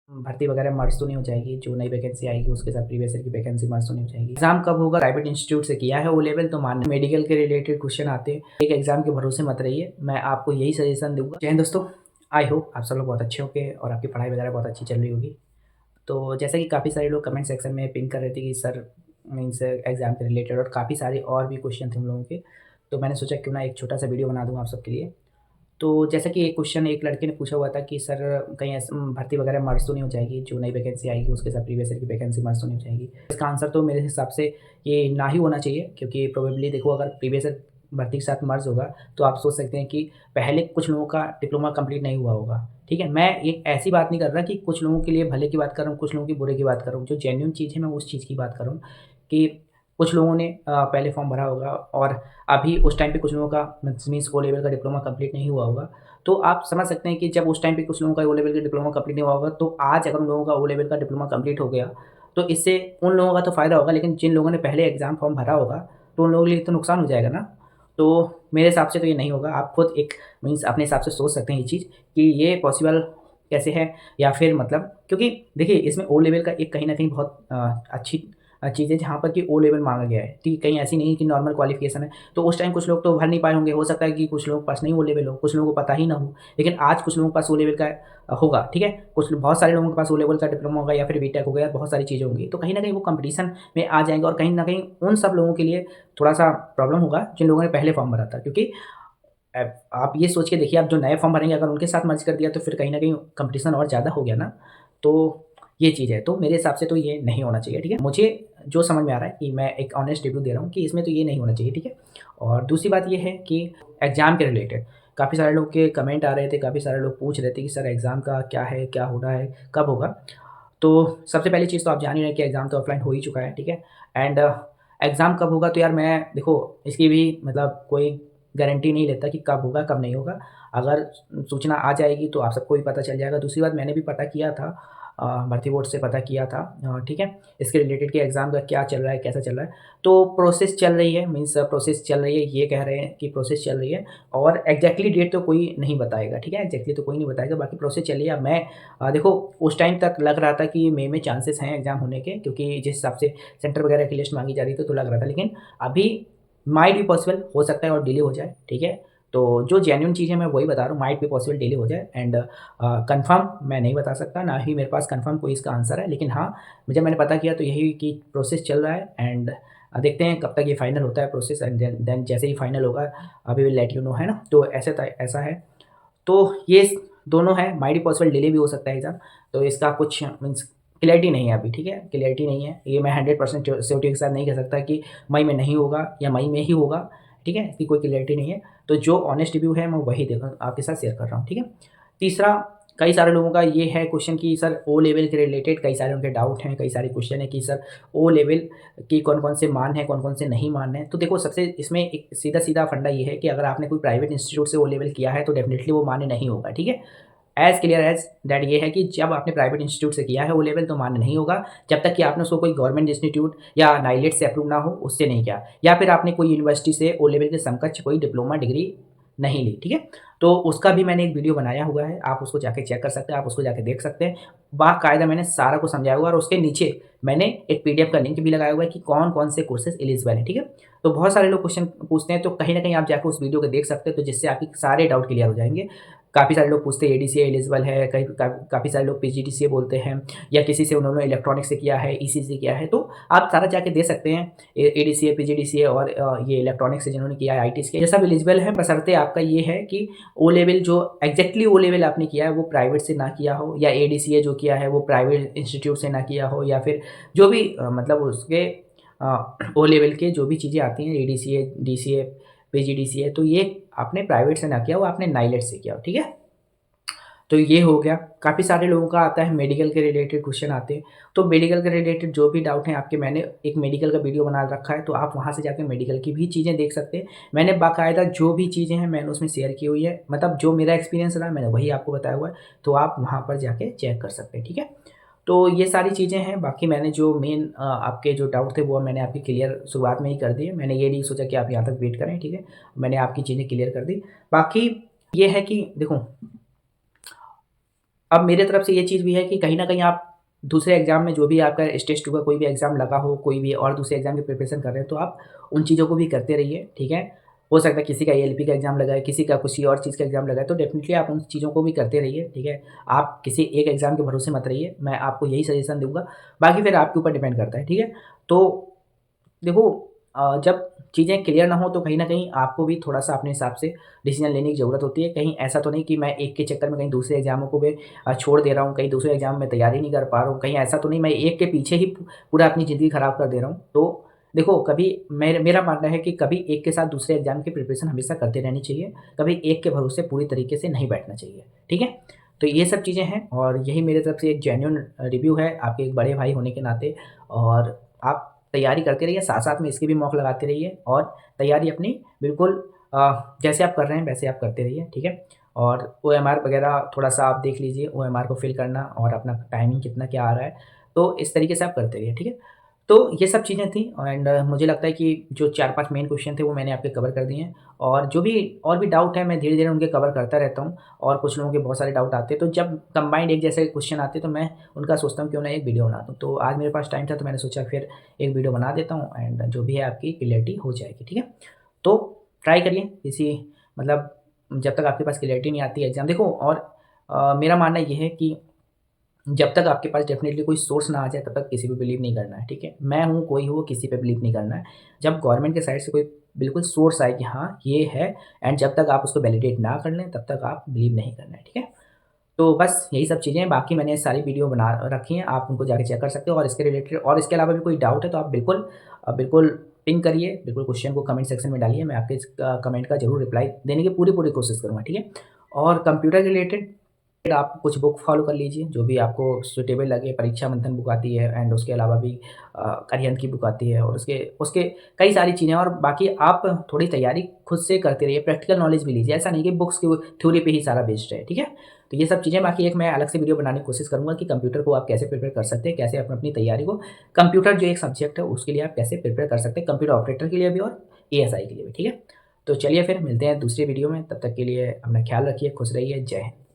भर्ती वगैरह मर्ज तो नहीं हो जाएगी, जो नई वैकेंसी आएगी उसके साथ प्रीवियस ईयर की वैकेंसी मर्ज तो नहीं हो जाएगी। एग्जाम कब होगा? प्राइवेट इंस्टीट्यूट से किया है ओ लेवल तो मान मेडिकल के रिलेटेड क्वेश्चन आते हैं। एक एग्जाम के भरोसे मत रहिए, मैं आपको यही सजेशन दूंगा। जय हिंद दोस्तों, आई होप आप सब लोग बहुत अच्छे होंगे और आपकी पढ़ाई वगैरह बहुत अच्छी चल रही होगी। तो जैसा कि काफ़ी सारे लोग कमेंट सेक्शन में पिंग कर रहे थे कि सर मीन्स एग्जाम के रिलेटेड और काफ़ी सारे और भी क्वेश्चन थे हम लोगों के, तो मैंने सोचा क्यों ना एक छोटा सा वीडियो बना दूँ आप सबके लिए। तो जैसा कि एक क्वेश्चन एक लड़के ने पूछा हुआ था कि सर कहीं भर्ती वगैरह मर्ज तो नहीं हो जाएगी, जो नई वैकेंसी आएगी उसके साथ प्रीवियस ईयर की वैकेंसी मर्ज तो नहीं हो जाएगी। इसका आंसर तो मेरे हिसाब से ये ना ही होना चाहिए, क्योंकि प्रोबेबली देखो अगर प्रीवियस ईयर भर्ती के साथ मर्ज होगा तो आप सोच सकते हैं कि पहले कुछ लोगों का डिप्लोमा कंप्लीट नहीं हुआ होगा। ठीक है, मैं एक ऐसी बात नहीं कर रहा कि कुछ लोगों के लिए भले की बात कर रहा हूँ, कुछ लोगों की बुरे की बात कर रहा हूँ। जो जेन्युइन चीज़ है मैं उस चीज़ की बात कर रहा हूँ कि कुछ लोगों ने पहले फॉर्म भरा होगा और अभी उस टाइम पे कुछ लोगों का मीन्स ओ लेवल का डिप्लोमा कंप्लीट नहीं हुआ होगा। तो आप समझ सकते हैं कि जब उस टाइम पे कुछ लोगों का ओ लेवल का डिप्लोमा कंप्लीट नहीं हुआ होगा, तो आज अगर उन लोगों का ओ लेवल का डिप्लोमा कंप्लीट हो गया, तो इससे उन लोगों का तो फ़ायदा होगा, लेकिन जिन लोगों ने पहले एग्ज़ाम फॉर्म भरा होगा, तो उन लोगों के लिए तो नुकसान हो जाएगा ना। तो मेरे हिसाब से तो ये नहीं होगा। आप खुद एक मीन्स अपने हिसाब से सोच सकते हैं ये चीज़ कि ये पॉसिबल कैसे है, या फिर मतलब क्योंकि देखिए इसमें ओ लेवल का एक कहीं न कहीं बहुत अच्छी चीज़ है जहाँ पर कि ओ लेवल माँगा गया है। ठीक है, कहीं ऐसी नहीं है कि नॉर्मल क्वालिफ़िकेशन है। तो उस टाइम कुछ लोग तो भर नहीं पाए होंगे, हो सकता है कि कुछ लोगों के पास नहीं ओ लेवल हो, कुछ लोगों को पता ही ना हो। लेकिन आज कुछ लोगों के पास ओ लेवल का होगा, ठीक है? बहुत सारे लोगों के पास ओ लेवल का डिप्लोमा होगा या फिर बीटेक हो गया, बहुत सारी चीज़ें होंगी। तो कहीं न कहीं वो कॉम्पिटिशन में आ जाएँगे और कहीं न कहीं उन सब लोगों के लिए थोड़ा-सा प्रॉब्लम होगा जिन लोगों ने पहले फॉर्म भरा था। क्योंकि आप ये सोच के देखिए, आप जो नए फॉर्म भरेंगे अगर उनके साथ मर्ज कर दिया तो फिर कहीं न कहीं कॉम्पिटिशन और ज़्यादा हो गया ना। तो ये चीज़ है, तो मेरे हिसाब से तो ये नहीं होना चाहिए, ठीक है? मुझे जो समझ में आ रहा है कि मैं एक ऑनेस्ट रिव्यू दे रहा हूँ कि इसमें तो ये नहीं होना चाहिए, ठीक है? और दूसरी बात ये है कि एग्ज़ाम के रिलेटेड काफ़ी सारे लोग के कमेंट आ रहे थे, काफ़ी सारे लोग पूछ रहे थे कि सर एग्ज़ाम का क्या है, क्या होना है, कब होगा? तो सबसे पहली चीज़ तो आप जान ही रहे हैं कि एग्ज़ाम तो ऑफ़लाइन हो ही चुका है, ठीक है? एंड एग्ज़ाम कब होगा तो यार मैं देखो इसकी भी मतलब कोई गारंटी नहीं लेता कि कब होगा, कब नहीं होगा। अगर सूचना आ जाएगी तो आप सबको भी पता चल जाएगा। दूसरी बात मैंने भी पता किया था, भर्ती बोर्ड से पता किया था, ठीक है? इसके रिलेटेड कि एग्ज़ाम का क्या चल रहा है, कैसा चल रहा है। तो प्रोसेस चल रही है, मीन्स प्रोसेस चल रही है, ये कह रहे हैं कि प्रोसेस चल रही है और एग्ज़ैक्टली डेट तो कोई नहीं बताएगा, ठीक है? एग्ज़ैक्टली तो कोई नहीं बताएगा, बाकी प्रोसेस चल रही है। अब मैं देखो उस टाइम तक लग रहा था कि मई में चांसेस हैं एग्ज़ाम होने के, क्योंकि जिस हिसाब से सेंटर वगैरह की लिस्ट माँगी जा रही थी तो लग रहा था। लेकिन अभी माइट बी पॉसिबल हो सकता है और डिले हो जाए, ठीक है? तो जो जेन्युइन चीज़ है मैं वही बता रहा हूँ, माइट बी पॉसिबल डिले हो जाए एंड कन्फर्म मैं नहीं बता सकता, ना ही मेरे पास कन्फर्म कोई इसका आंसर है। लेकिन हाँ, जब मैंने पता किया तो यही कि प्रोसेस चल रहा है एंड देखते हैं कब तक ये फाइनल होता है प्रोसेस एंड देन जैसे ही फाइनल होगा we will let you know, है ना? तो ऐसा है। तो ये दोनों है, माइट बी पॉसिबल डिले भी हो सकता है एग्ज़ाम, तो इसका कुछ मीन्स क्लैरिटी नहीं है अभी, ठीक है? क्लैरिटी नहीं है। ये मैं 100% श्योरिटी के साथ नहीं कह सकता कि मई में नहीं होगा या मई में ही होगा, ठीक है? इसकी कोई क्लैरिटी नहीं है। तो जो ऑनेस्ट रिव्यू है मैं वही देखो आपके साथ शेयर कर रहा हूँ, ठीक है? तीसरा, कई सारे लोगों का ये है क्वेश्चन कि सर ओ लेवल के रिलेटेड कई सारे उनके डाउट हैं, कई सारे क्वेश्चन है कि सर ओ लेवल की कौन-कौन से मान हैं, कौन-कौन से नहीं मान हैं। तो देखो सबसे इसमें एक सीधा-सीधा फंडा ये है कि अगर आपने कोई प्राइवेट इंस्टीट्यूट से ओ लेवल किया है तो डेफ़िनिटली वो मान्य नहीं होगा, ठीक है? एज़ क्लियर एज़ दैट ये है कि जब आपने प्राइवेट इंस्टीट्यूट से किया है ओ लेवल तो मान्य नहीं होगा, जब तक कि आपने उसको कोई गवर्नमेंट इंस्टीट्यूट या नाइलेट से अप्रूव ना हो, उससे नहीं किया। या फिर आपने कोई यूनिवर्सिटी से ओ लेवल के समकक्ष कोई डिप्लोमा डिग्री नहीं ली, ठीक है? तो उसका भी मैंने एक वीडियो बनाया हुआ है, आप उसको जाके चेक कर सकते हैं, आप उसको जाके देख सकते हैं। बाकायदा मैंने सारा कुछ समझाया हुआ है और उसके नीचे मैंने एक पीडीएफ का लिंक भी लगाया हुआ है कि कौन-कौन से कोर्सेज़ एलिजिबल हैं, ठीक है? तो बहुत सारे लोग क्वेश्चन पूछते हैं, तो कहीं न कहीं आप जाके उस वीडियो को देख सकते हैं, तो जिससे आपके सारे डाउट क्लियर हो जाएँगे। काफ़ी सारे लोग पूछते हैं एडीसीए एलिजिबल है, काफ़ी सारे लोग पीजीडीसीए बोलते हैं या किसी से उन्होंने इलेक्ट्रॉनिक्स से किया है, ईसी से किया है, तो आप सारा जाके दे सकते हैं। एडीसीए, पीजीडीसीए और ये इलेक्ट्रॉनिक्स से जिन्होंने किया है, आईटी से, ये सब एलिजिबल है, बशर्ते आपका ये है कि ओ लेवल जो एग्जैक्टली ओ लेवल आपने किया है वो प्राइवेट से ना किया हो, या एडीसीए जो किया है वो प्राइवेट इंस्टीट्यूट से ना किया हो, या फिर जो भी मतलब उसके ओ लेवल के जो भी चीज़ें आती हैं एडीसीए, डीसीए, पीजीडीसीए, तो ये आपने प्राइवेट से ना किया हो, आपने नाइलेट से किया हो, ठीक है? तो ये हो गया। काफ़ी सारे लोगों का आता है मेडिकल के रिलेटेड क्वेश्चन आते हैं, तो मेडिकल के रिलेटेड जो भी डाउट हैं आपके, मैंने एक मेडिकल का वीडियो बना रखा है, तो आप वहाँ से जाके मेडिकल की भी चीज़ें देख सकते हैं। मैंने बाकायदा जो भी चीज़ें हैं मैंने उसमें शेयर की हुई है, मतलब जो मेरा एक्सपीरियंस रहा मैंने वही आपको बताया हुआ है, तो आप वहाँ पर जाके चेक कर सकते हैं, ठीक है? तो ये सारी चीज़ें हैं, बाकी मैंने जो मेन आपके जो डाउट थे वो मैंने आपकी क्लियर शुरुआत में ही कर दिए। मैंने ये नहीं सोचा कि आप यहाँ तक वेट करें, ठीक है? मैंने आपकी चीज़ें क्लियर कर दी। बाकी ये है कि देखो अब मेरे तरफ से ये चीज़ भी है कि कहीं न कहीं आप दूसरे एग्ज़ाम में जो भी आपका स्टेज 2 का कोई भी एग्ज़ाम लगा हो, कोई भी और दूसरे एग्ज़ाम की प्रिपरेशन कर रहे हैं, तो आप उन चीज़ों को भी करते रहिए, ठीक है? हो सकता है किसी का एएलपी का एग्ज़ाम लगा है, किसी का किसी और चीज़ का एग्ज़ाम लगा है, तो डेफ़िनिटली आप उन चीज़ों को भी करते रहिए, ठीक है? आप किसी एक एग्ज़ाम के भरोसे मत रहिए, मैं आपको यही सजेशन दूँगा, बाकी फिर आपके ऊपर डिपेंड करता है, ठीक है? तो देखो जब चीज़ें क्लियर ना हो तो कहीं न कहीं आपको भी थोड़ा-सा अपने हिसाब से डिसीज़न लेने की ज़रूरत होती है। कहीं ऐसा तो नहीं कि मैं एक के चक्कर में कहीं दूसरे एग्ज़ामों को भी छोड़ दे रहा हूँ, कहीं दूसरे एग्ज़ाम में तैयारी नहीं कर पा रहा हूँ, कहीं ऐसा तो नहीं मैं एक के पीछे ही पूरा अपनी ज़िंदगी ख़राब कर दे रहा हूँ। तो देखो कभी मेरा मानना है कि कभी एक के साथ दूसरे एग्ज़ाम की प्रिपरेशन हमेशा करते रहनी चाहिए। कभी एक के भरोसे पूरी तरीके से नहीं बैठना चाहिए, ठीक है? तो ये सब चीज़ें हैं और यही मेरी तरफ से एक जेन्युइन रिव्यू है आपके एक बड़े भाई होने के नाते और आप तैयारी करते रहिए, साथ-साथ में इसके भी मौक़ लगाते रहिए और तैयारी अपनी बिल्कुल जैसे आप कर रहे हैं वैसे आप करते रहिए, ठीक है? और ओएमआर वगैरह थोड़ा-सा आप देख लीजिए ओएमआर को फ़िल करना और अपना टाइमिंग कितना क्या आ रहा है, तो इस तरीके से आप करते रहिए, ठीक है? तो ये सब चीज़ें थी एंड मुझे लगता है कि जो 4-5 मेन क्वेश्चन थे वो मैंने आपके कवर कर दिए हैं और जो भी और भी डाउट है मैं धीरे-धीरे उनके कवर करता रहता हूँ और कुछ लोगों के बहुत सारे डाउट आते हैं, तो जब कंबाइंड एक जैसे क्वेश्चन आते हैं तो मैं उनका सोचता हूँ क्यों ना एक वीडियो बना दूँ। तो आज मेरे पास टाइम था तो मैंने सोचा फिर एक वीडियो बना देता हूँ एंड जो भी है आपकी क्लियरिटी हो जाएगी, ठीक है? तो ट्राई करिए किसी मतलब जब तक आपके पास क्लियरिटी नहीं आती है एग्ज़ाम देखो और मेरा मानना ये है कि जब तक आपके पास डेफ़िनेटली कोई सोर्स ना आ जाए तब तक किसी पे बिलीव नहीं करना है, ठीक है? मैं हूँ, कोई हो, किसी पे बिलीव नहीं करना है। जब गवर्नमेंट के साइड से कोई बिल्कुल सोर्स आए कि हाँ, ये है एंड जब तक आप उसको वैलिडेट ना कर लें तब तक आप बिलीव नहीं करना है, ठीक है? तो बस यही सब चीज़ें हैं, बाकी मैंने सारी वीडियो बना रखी हैं, आप उनको जाके चेक कर सकते हो और इसके रिलेटेड और इसके अलावा भी कोई डाउट है तो आप बिल्कुल पिंग करिए, बिल्कुल क्वेश्चन को कमेंट सेक्शन में डालिए, मैं आपके इस कमेंट का ज़रूर रिप्लाई देने की पूरी-पूरी कोशिश करूँगा, ठीक है? और कंप्यूटर के रिलेटेड आप कुछ बुक फॉलो कर लीजिए, जो भी आपको सूटेबल लगे, परीक्षा मंथन बुक आती है एंड उसके अलावा भी अरिहंत की बुक आती है और उसके उसके कई सारी चीज़ें हैं और बाकी आप थोड़ी तैयारी खुद से करते रहिए, प्रैक्टिकल नॉलेज भी लीजिए, ऐसा नहीं कि बुक्स की थ्योरी पे ही सारा बेस्ड है, ठीक है? तो ये सब चीज़ें बाकी एक मैं अलग से वीडियो बनाने की कोशिश करूँगा कि कंप्यूटर को आप कैसे प्रिपेयर कर सकते हैं, कैसे अपनी तैयारी को कंप्यूटर जो एक सब्जेक्ट है उसके लिए आप कैसे प्रिपेयर कर सकते हैं, कंप्यूटर ऑपरेटर के लिए भी और एएसआई के लिए भी, ठीक है? तो चलिए फिर मिलते हैं दूसरी वीडियो में, तब तक के लिए अपना ख्याल रखिए, खुश रहिए, जय हिंद।